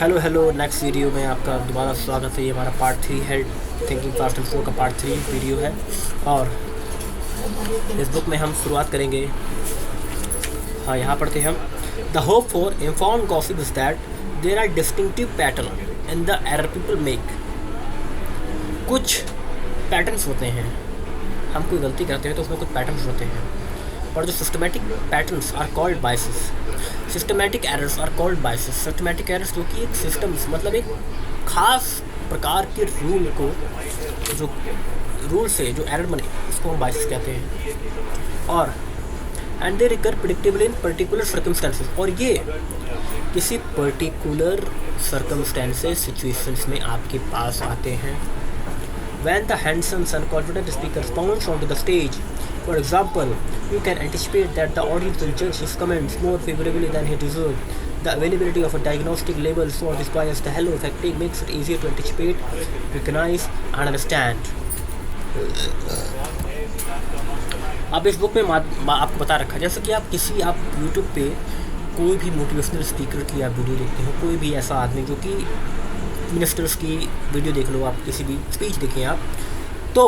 Hello next video में आपका दोबारा स्वागत है। ये हमारा पार्ट 3 है, थिंकिंग फास्ट एंड स्लो का पार्ट 3 वीडियो है। और इस बुक में हम शुरुआत करेंगे। हाँ, यहाँ पढ़ते हैं हम। The hope for informed gossip is that there are distinctive pattern in the error people make. कुछ पैटर्न्स होते हैं, हम कोई गलती करते हैं तो उसमें कुछ पैटर्न्स होते हैं, और जो systematic patterns are called biases. Systematic errors are called biases. Systematic errors जो कि एक सिस्टम्स मतलब एक खास प्रकार के रूल को, जो रूल से जो एरर बने उसको हम बायसेस कहते हैं। और and they recur predictable in particular circumstances, और ये किसी पर्टिकुलर सर्कमस्टेंसेस सिचुएशंस में आपके पास आते हैं। When the handsome and confident speaker bounds onto the stage, for example, you can anticipate that the audience will judge his comments more favorably than he deserves. The availability of a diagnostic label for this bias, the halo effect, makes it easier to anticipate, recognize, and understand. अब इस book में आपको बता रखा है, जैसे कि आप YouTube पे कोई भी मोटिवेशनल स्पीकर की आप वीडियो देखते हो, कोई भी ऐसा आदमी जो कि मिनिस्टर्स की वीडियो देख लो, आप किसी भी स्पीच देखें आप, तो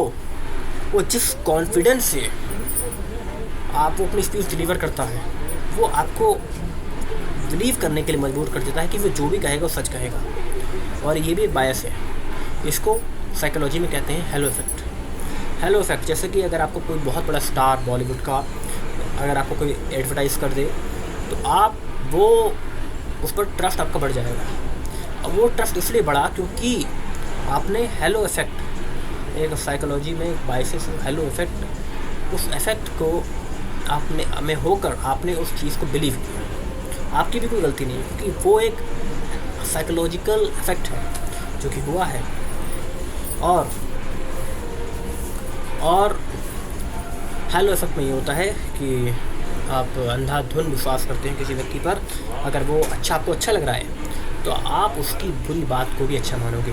वो जिस कॉन्फिडेंस से आप वो अपनी स्पीच डिलीवर करता है, वो आपको बिलीव करने के लिए मजबूर कर देता है कि वो जो भी कहेगा वो सच कहेगा। और ये भी एक बायस है। इसको साइकोलॉजी में कहते हैं हेलो इफेक्ट। हेलो इफेक्ट, जैसे कि अगर आपको कोई बहुत बड़ा स्टार बॉलीवुड का अगर आपको कोई एडवर्टाइज़ कर दे तो आप वो उस पर ट्रस्ट आपका बढ़ जाएगा। अब वो ट्रस्ट इसलिए बढ़ा क्योंकि आपने हेलो इफेक्ट, एक साइकोलॉजी में एक बायसेस हेलो इफेक्ट, उस इफेक्ट को आपने में होकर आपने उस चीज़ को बिलीव किया। आपकी भी कोई गलती नहीं है, क्योंकि वो एक साइकोलॉजिकल इफेक्ट है जो कि हुआ है। और हेलो इफेक्ट में ये होता है कि आप अंधाधुंध विश्वास करते हैं किसी व्यक्ति पर। अगर वो आपको अच्छा लग रहा है तो आप उसकी बुरी बात को भी अच्छा मानोगे।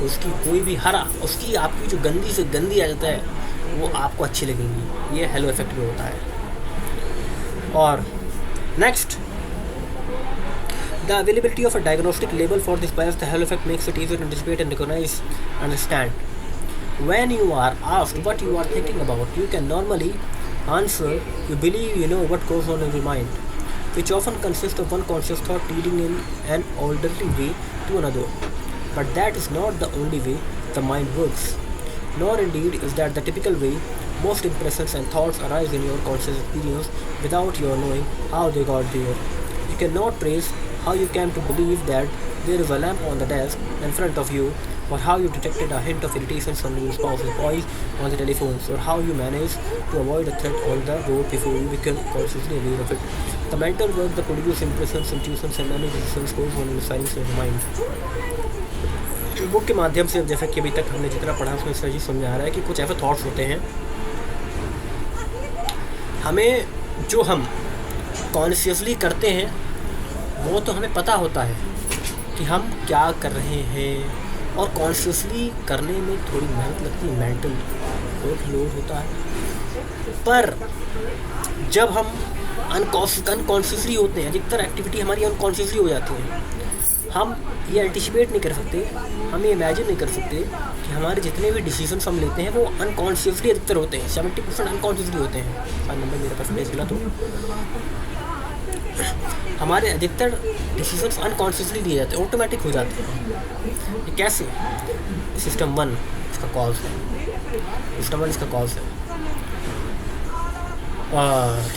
उसकी कोई भी उसकी आपकी जो गंदी से गंदी आ जाता है वो आपको अच्छी लगेंगी। ये हेलो इफेक्ट भी होता है। और next, the availability of a diagnostic label for this bias, the halo effect makes it easier to anticipate and recognise, understand. When you are asked what you are thinking about, you can normally answer you believe you know what goes on in your mind, which often consists of one conscious thought leading in an orderly way to another. But that is not the only way the mind works, nor indeed is that the typical way. Most impressions and thoughts arise in your conscious experience without your knowing how they got there. You cannot trace how you came to believe that there is a lamp on the desk in front of you, or how you detected a hint of irritation from your spouse's voice on the telephone, or how you managed to avoid a threat on the road before you became consciously aware of it. The mental work that produces impressions, intuitions and many decisions goes on in the silence of the mind. Book के माध्यम से जैसा कि अभी तक हमने जितना पढ़ा उसमें सही समझ आ रहा है कि कुछ ऐसे थॉट्स होते हैं हमें, जो हम कॉन्शियसली करते हैं वो तो हमें पता होता है कि हम क्या कर रहे हैं, और कॉन्शियसली करने में थोड़ी मेहनत लगती है, मेंटल लोड होता है। पर जब हम अनकॉन्शियसली होते हैं, अधिकतर एक्टिविटी हमारी अनकॉन्शियसली हो जाती है। हम ये एंटिसिपेट नहीं कर सकते, हम ये इमेजिन नहीं कर सकते कि हमारे जितने भी डिसीजंस हम लेते हैं वो अनकॉन्शियसली अधिकतर होते हैं। 70% अनकॉन्शियसली होते हैं। नंबर मेरे परसेंटेज मिला तो हमारे अधिकतर डिसीजंस अनकॉन्शियसली लिए जाते हैं, ऑटोमेटिक हो जाते हैं। ये कैसे? सिस्टम 1 इसका कॉल्स है। सिस्टम 1 इसका कॉल्स है।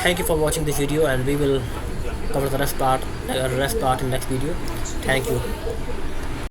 Thank you for watching this video, and we will cover the rest part in next video. Thank you.